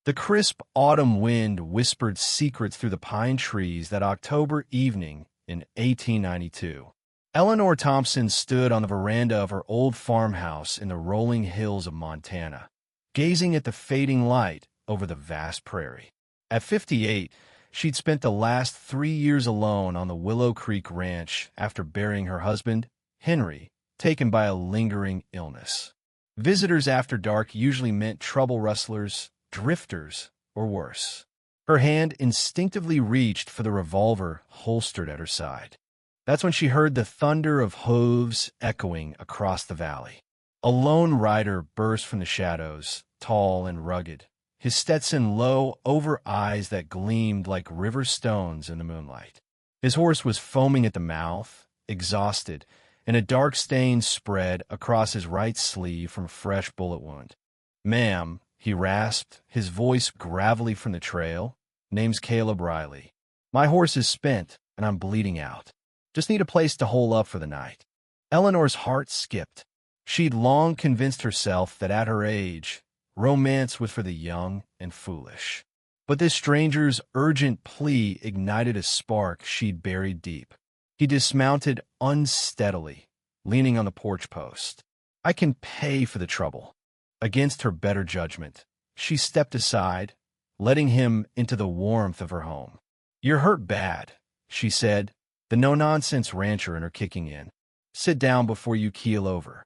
The crisp autumn wind whispered secrets through the pine trees that October evening in 1892. Eleanor Thompson stood on the veranda of her old farmhouse in the rolling hills of Montana, gazing at the fading light over the vast prairie. At 58, she'd spent the last 3 years alone on the Willow Creek Ranch after burying her husband, Henry, taken by a lingering illness. Visitors after dark usually meant trouble rustlers, drifters, or worse. Her hand instinctively reached for the revolver holstered at her side. That's when she heard the thunder of hooves echoing across the valley. A lone rider burst from the shadows, tall and rugged, his Stetson low over eyes that gleamed like river stones in the moonlight. His horse was foaming at the mouth, exhausted, and a dark stain spread across his right sleeve from a fresh bullet wound. "Ma'am," he rasped, his voice gravelly from the trail. "Name's Caleb Riley. My horse is spent, and I'm bleeding out. Just need a place to hole up for the night." Eleanor's heart skipped. She'd long convinced herself that at her age, romance was for the young and foolish. But this stranger's urgent plea ignited a spark she'd buried deep. He dismounted unsteadily, leaning on the porch post. "I can pay for the trouble." Against her better judgment, she stepped aside, letting him into the warmth of her home. "You're hurt bad," she said, the no-nonsense rancher in her kicking in. "Sit down before you keel over."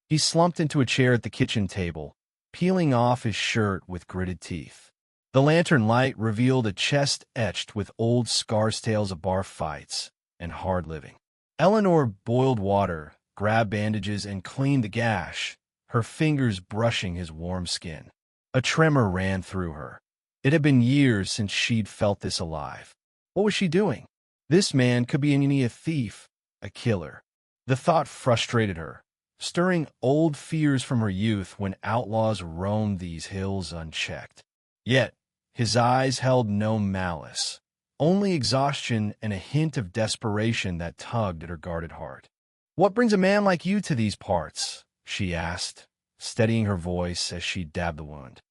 He slumped into a chair at the kitchen table, peeling off his shirt with gritted teeth. The lantern light revealed a chest etched with old scars tales of bar fights and hard living. Eleanor boiled water, grabbed bandages, and cleaned the gash, her fingers brushing his warm skin. A tremor ran through her. It had been years since she'd felt this alive. What was she doing? This man could be a thief, a killer. The thought frustrated her, stirring old fears from her youth when outlaws roamed these hills unchecked. Yet, his eyes held no malice, only exhaustion and a hint of desperation that tugged at her guarded heart. "What brings a man like you to these parts?" she asked, steadying her voice as she dabbed the wound.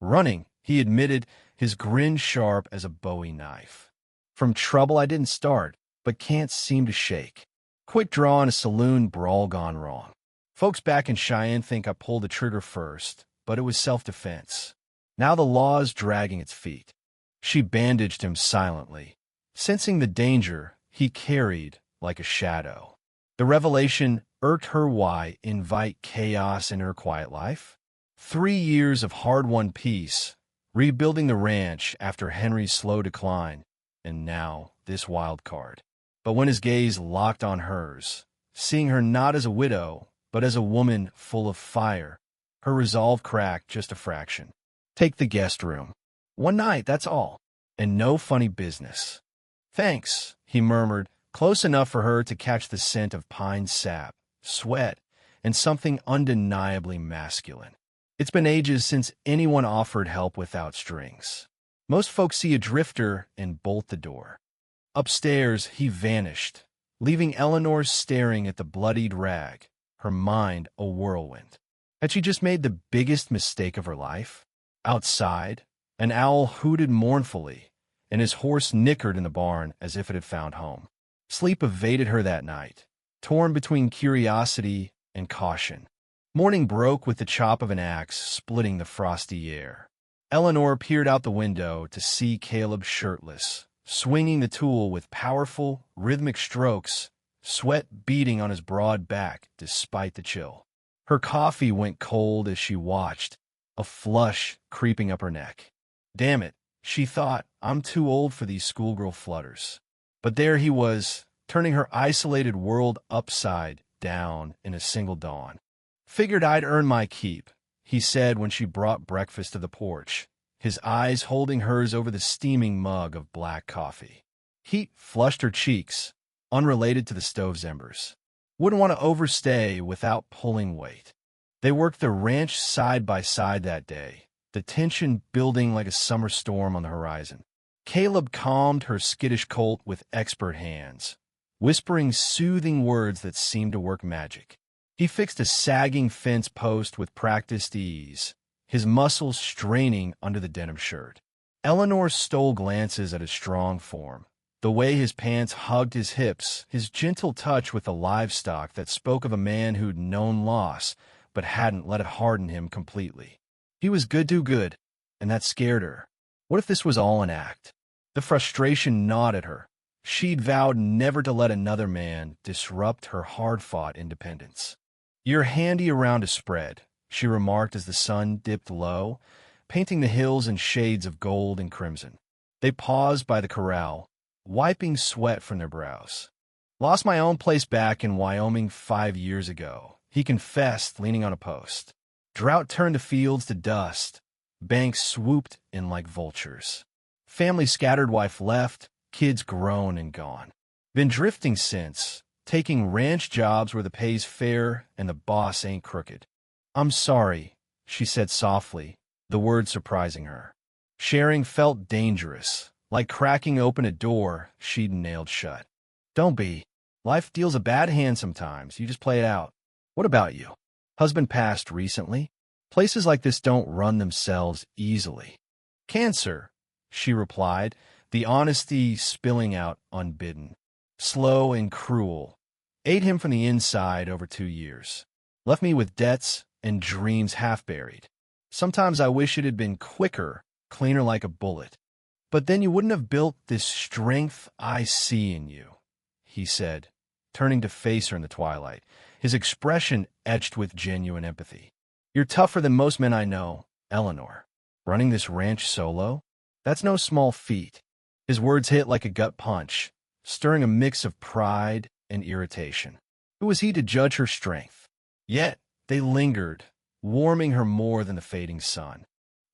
"Running," he admitted, his grin sharp as a Bowie knife. "From trouble I didn't start, but can't seem to shake. Quick draw in a saloon brawl gone wrong. Folks back in Cheyenne think I pulled the trigger first, but it was self-defense. Now the law's dragging its feet." She bandaged him silently, sensing the danger he carried like a shadow. The revelation irked her. Why invite chaos in her quiet life? 3 years of hard-won peace, rebuilding the ranch after Henry's slow decline, and now this wild card. But when his gaze locked on hers, seeing her not as a widow, but as a woman full of fire, her resolve cracked just a fraction. "Take the guest room. One night, that's all. And no funny business." "Thanks," he murmured, close enough for her to catch the scent of pine sap, sweat, and something undeniably masculine. It's been ages since anyone offered help without strings. Most folks see a drifter and bolt the door. Upstairs, he vanished, leaving Eleanor staring at the bloodied rag, her mind a whirlwind. Had she just made the biggest mistake of her life? Outside, an owl hooted mournfully, and his horse nickered in the barn as if it had found home. Sleep evaded her that night, torn between curiosity and caution. Morning broke with the chop of an axe splitting the frosty air. Eleanor peered out the window to see Caleb shirtless, swinging the tool with powerful, rhythmic strokes, sweat beading on his broad back despite the chill. Her coffee went cold as she watched, a flush creeping up her neck. Damn it, she thought, I'm too old for these schoolgirl flutters. But there he was, turning her isolated world upside down in a single dawn. "Figured I'd earn my keep," he said when she brought breakfast to the porch, his eyes holding hers over the steaming mug of black coffee. Heat flushed her cheeks, unrelated to the stove's embers. Wouldn't want to overstay without pulling weight. They worked the ranch side by side that day, the tension building like a summer storm on the horizon. Caleb calmed her skittish colt with expert hands, whispering soothing words that seemed to work magic. He fixed a sagging fence post with practiced ease, his muscles straining under the denim shirt. Eleanor stole glances at his strong form, the way his pants hugged his hips, his gentle touch with the livestock that spoke of a man who'd known loss but hadn't let it harden him completely. He was good to good, and that scared her. What if this was all an act? The frustration gnawed at her. She'd vowed never to let another man disrupt her hard-fought independence. "You're handy around a spread," she remarked as the sun dipped low, painting the hills in shades of gold and crimson. They paused by the corral, wiping sweat from their brows. "Lost my own place back in Wyoming 5 years ago," he confessed, leaning on a post. Drought turned the fields to dust. Banks swooped in like vultures. Family scattered, wife left, kids grown and gone. Been drifting since, taking ranch jobs where the pay's fair and the boss ain't crooked. "I'm sorry," she said softly, the words surprising her. Sharing felt dangerous, like cracking open a door she'd nailed shut. "Don't be. Life deals a bad hand sometimes. You just play it out. What about you? Husband passed recently? Places like this don't run themselves easily." "Cancer," she replied, the honesty spilling out unbidden. "Slow and cruel. Ate him from the inside over 2 years. Left me with debts and dreams half buried. Sometimes I wish it had been quicker, cleaner like a bullet. But then you wouldn't have built this strength I see in you," he said, turning to face her in the twilight, his expression etched with genuine empathy. "You're tougher than most men I know, Eleanor. Running this ranch solo? That's no small feat." His words hit like a gut punch, stirring a mix of pride and irritation. Who was he to judge her strength? Yet they lingered, warming her more than the fading sun.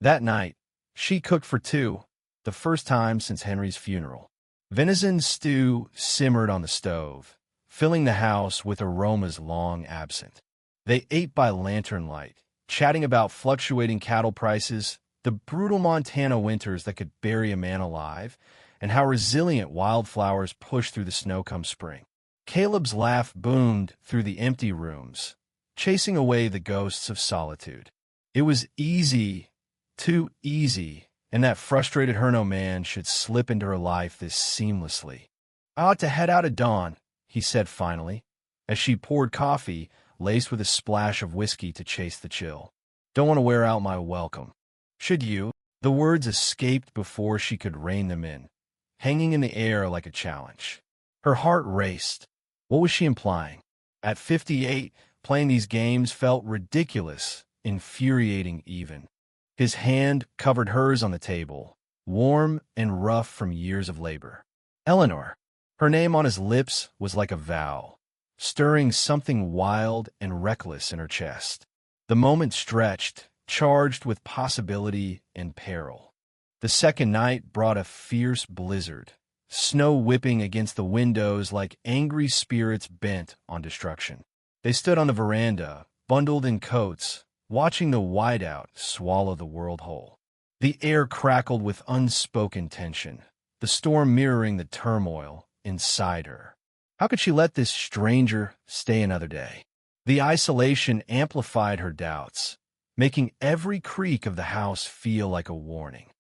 That night, she cooked for two, the first time since Henry's funeral. Venison stew simmered on the stove, filling the house with aromas long absent. They ate by lantern light, chatting about fluctuating cattle prices, the brutal Montana winters that could bury a man alive, and how resilient wildflowers push through the snow come spring. Caleb's laugh boomed through the empty rooms, chasing away the ghosts of solitude. It was easy, too easy, and that frustrated her no man should slip into her life this seamlessly. "I ought to head out at dawn," he said finally, as she poured coffee, laced with a splash of whiskey to chase the chill. "Don't want to wear out my welcome." "Should you?" The words escaped before she could rein them in, hanging in the air like a challenge. Her heart raced. What was she implying? At 58, playing these games felt ridiculous, infuriating even. His hand covered hers on the table, warm and rough from years of labor. "Eleanor." Her name on his lips was like a vow, stirring something wild and reckless in her chest. The moment stretched, charged with possibility and peril. The second night brought a fierce blizzard, snow whipping against the windows like angry spirits bent on destruction. They stood on the veranda, bundled in coats, watching the whiteout swallow the world whole. The air crackled with unspoken tension, the storm mirroring the turmoil inside her. How could she let this stranger stay another day? The isolation amplified her doubts, making every creak of the house feel like a warning.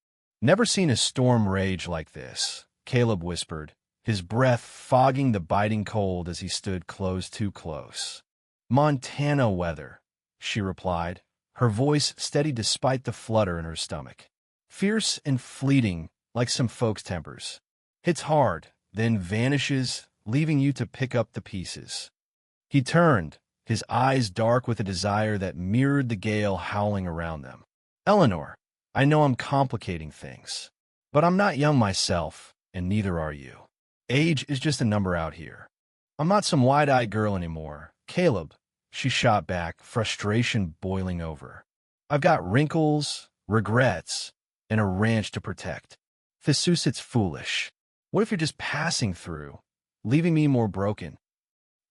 "Never seen a storm rage like this," Caleb whispered, his breath fogging the biting cold as he stood too close. "Montana weather," she replied, her voice steady despite the flutter in her stomach. "Fierce and fleeting, like some folks' tempers. Hits hard, then vanishes, leaving you to pick up the pieces." He turned, his eyes dark with a desire that mirrored the gale howling around them. "Eleanor, I know I'm complicating things, but I'm not young myself, and neither are you. Age is just a number out here. I'm not some wide-eyed girl anymore. Caleb," she shot back, frustration boiling over. "I've got wrinkles, regrets, and a ranch to protect. Thesusit's foolish. What if you're just passing through, leaving me more broken?"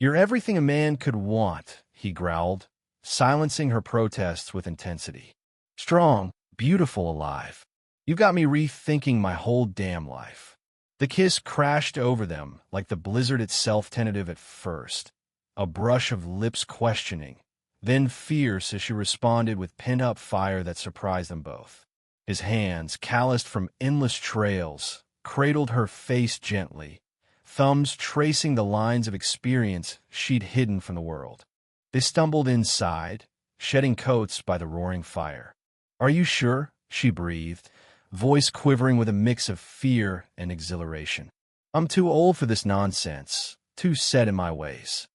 "You're everything a man could want," he growled, silencing her protests with intensity. "Strong, beautiful, alive. You've got me rethinking my whole damn life." The kiss crashed over them like the blizzard itself, tentative at first, a brush of lips questioning, then fierce as she responded with pent-up fire that surprised them both. His hands, calloused from endless trails, cradled her face gently, thumbs tracing the lines of experience she'd hidden from the world. They stumbled inside, shedding coats by the roaring fire. "Are you sure?" she breathed, voice quivering with a mix of fear and exhilaration. "I'm too old for this nonsense, too set in my ways.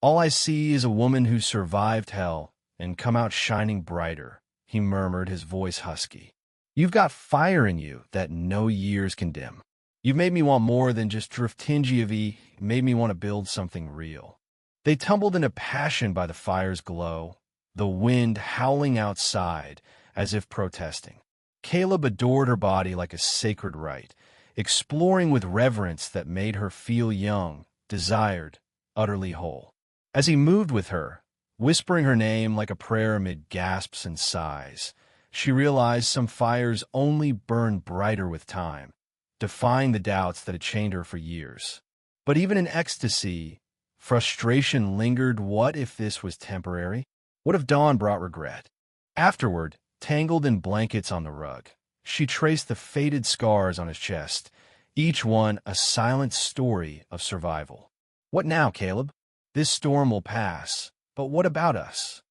All I see is a woman who survived hell and come out shining brighter," he murmured, his voice husky. "You've got fire in you that no years can dim. You've made me want more than just Driftingiavi, made me want to build something real." They tumbled into passion by the fire's glow, the wind howling outside as if protesting. Caleb adored her body like a sacred rite, exploring with reverence that made her feel young, desired, utterly whole. As he moved with her, whispering her name like a prayer amid gasps and sighs, she realized some fires only burn brighter with time, defying the doubts that had chained her for years. But even in ecstasy, frustration lingered. What if this was temporary? What if dawn brought regret? Afterward, tangled in blankets on the rug, she traced the faded scars on his chest, each one a silent story of survival. "What now, Caleb? This storm will pass, but what about us?"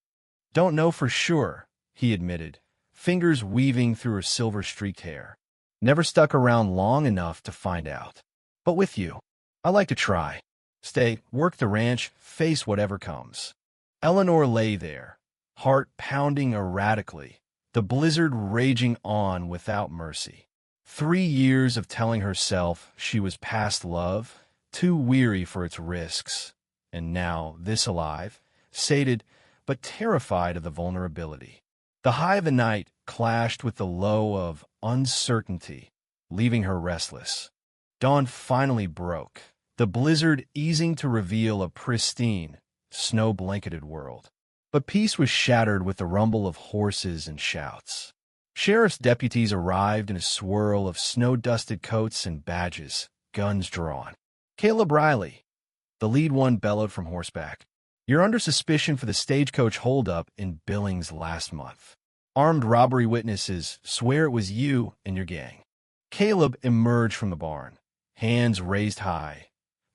"Don't know for sure," he admitted, fingers weaving through her silver-streaked hair. "Never stuck around long enough to find out. But with you, I like to try. Stay, work the ranch, face whatever comes." Eleanor lay there, heart pounding erratically, the blizzard raging on without mercy. 3 years of telling herself she was past love, too weary for its risks, and now this alive, sated, but terrified of the vulnerability. The high of the night clashed with the low of uncertainty, leaving her restless. Dawn finally broke, the blizzard easing to reveal a pristine, snow-blanketed world. But peace was shattered with the rumble of horses and shouts. Sheriff's deputies arrived in a swirl of snow-dusted coats and badges, guns drawn. "Caleb Riley," the lead one bellowed from horseback, "you're under suspicion for the stagecoach holdup in Billings last month. Armed robbery witnesses swear it was you and your gang." Caleb emerged from the barn, hands raised high,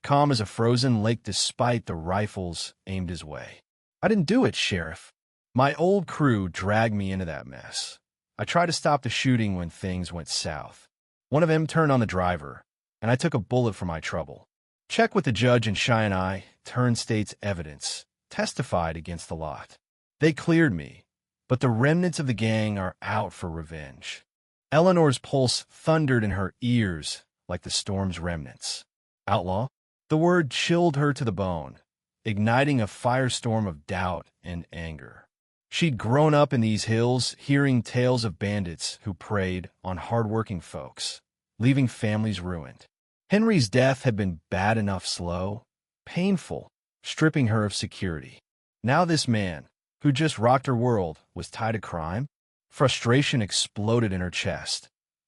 calm as a frozen lake despite the rifles aimed his way. "I didn't do it, Sheriff. My old crew dragged me into that mess. I tried to stop the shooting when things went south. One of them turned on the driver, and I took a bullet for my trouble. Check with the judge and Cheyenne I turned state's evidence, testified against the lot. They cleared me, but the remnants of the gang are out for revenge." Eleanor's pulse thundered in her ears like the storm's remnants. "Outlaw?" The word chilled her to the bone, igniting a firestorm of doubt and anger. She'd grown up in these hills, hearing tales of bandits who preyed on hard-working folks, leaving families ruined. Henry's death had been bad enough slow, painful, stripping her of security. Now this man, who just rocked her world, was tied to crime? Frustration exploded in her chest.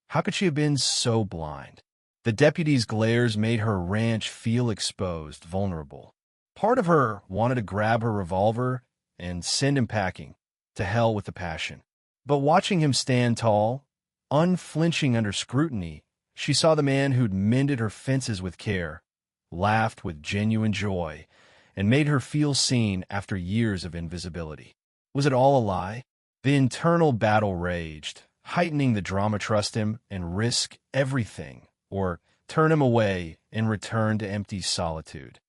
How could she have been so blind? The deputy's glares made her ranch feel exposed, vulnerable. Part of her wanted to grab her revolver and send him packing, to hell with the passion. But watching him stand tall, unflinching under scrutiny, she saw the man who'd mended her fences with care, laughed with genuine joy, and made her feel seen after years of invisibility. Was it all a lie? The internal battle raged, heightening the drama. Trust him and risk everything, or turn him away and return to empty solitude.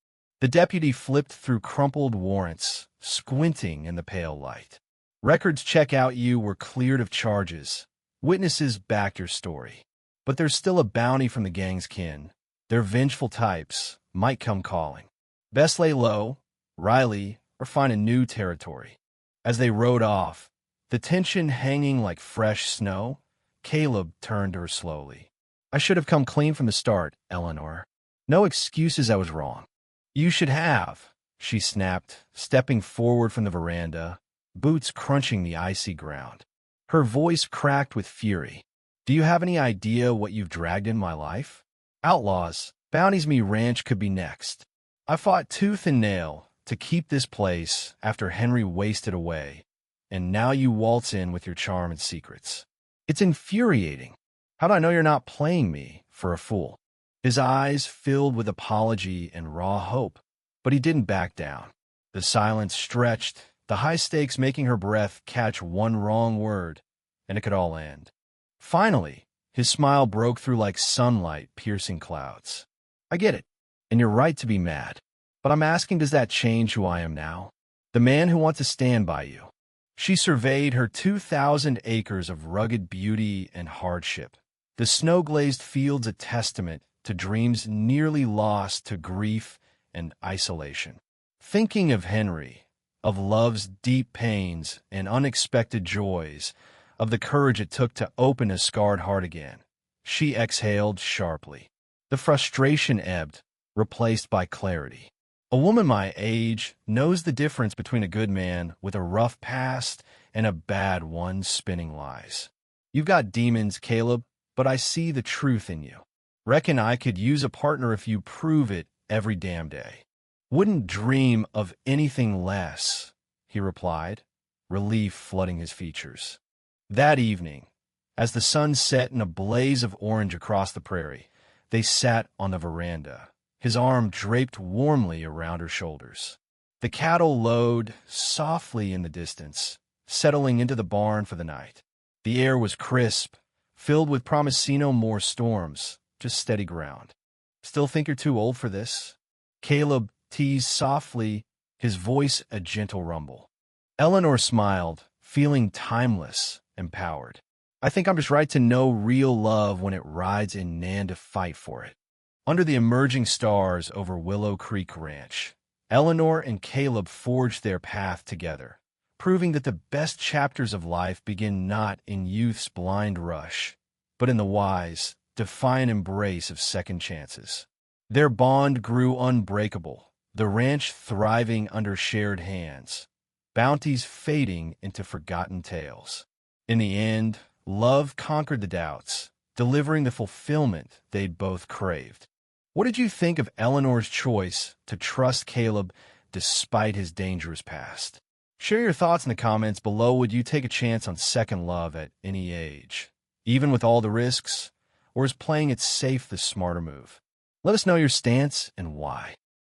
The deputy flipped through crumpled warrants, squinting in the pale light. Records check out, you were cleared of charges. Witnesses back your story. But there's still a bounty from the gang's kin. Their vengeful types might come calling. Best lay low, Riley, or find a new territory. As they rode off, the tension hanging like fresh snow, Caleb turned to her slowly. "I should have come clean from the start, Eleanor. No excuses, I was wrong." "You should have," she snapped, stepping forward from the veranda, boots crunching the icy ground. Her voice cracked with fury. "Do you have any idea what you've dragged in my life? Outlaws, bounties. Me ranch could be next. I fought tooth and nail to keep this place after Henry wasted away, and now you waltz in with your charm and secrets. It's infuriating. How'd I know you're not playing me for a fool? His eyes filled with apology and raw hope, but he didn't back down. The silence stretched, the high stakes making her breath catch one wrong word, and it could all end. Finally, his smile broke through like sunlight piercing clouds. I get it, and you're right to be mad. But I'm asking, does that change who I am now? The man who wants to stand by you. She surveyed her 2,000 acres of rugged beauty and hardship. The snow-glazed fields a testament to dreams nearly lost to grief and isolation. Thinking of Henry, of love's deep pains and unexpected joys, of the courage it took to open a scarred heart again, she exhaled sharply. The frustration ebbed, replaced by clarity. A woman my age knows the difference between a good man with a rough past and a bad one spinning lies. You've got demons, Caleb, but I see the truth in you. Reckon I could use a partner if you prove it every damn day. Wouldn't dream of anything less, he replied, relief flooding his features. That evening, as the sun set in a blaze of orange across the prairie, they sat on the veranda, his arm draped warmly around her shoulders. The cattle lowed softly in the distance, settling into the barn for the night. The air was crisp, filled with promise no more storms, just steady ground. Still think you're too old for this? Caleb teased softly, his voice a gentle rumble. Eleanor smiled, feeling timeless, empowered. I think I'm just right to know real love when it rides in Nan to fight for it. Under the emerging stars over Willow Creek Ranch, Eleanor and Caleb forged their path together, proving that the best chapters of life begin not in youth's blind rush, but in the wise, defiant embrace of second chances. Their bond grew unbreakable, the ranch thriving under shared hands, bounties fading into forgotten tales. In the end, love conquered the doubts, delivering the fulfillment they'd both craved. What did you think of Eleanor's choice to trust Caleb despite his dangerous past? Share your thoughts in the comments below. Would you take a chance on second love at any age, even with all the risks, or is playing it safe the smarter move? Let us know your stance and why.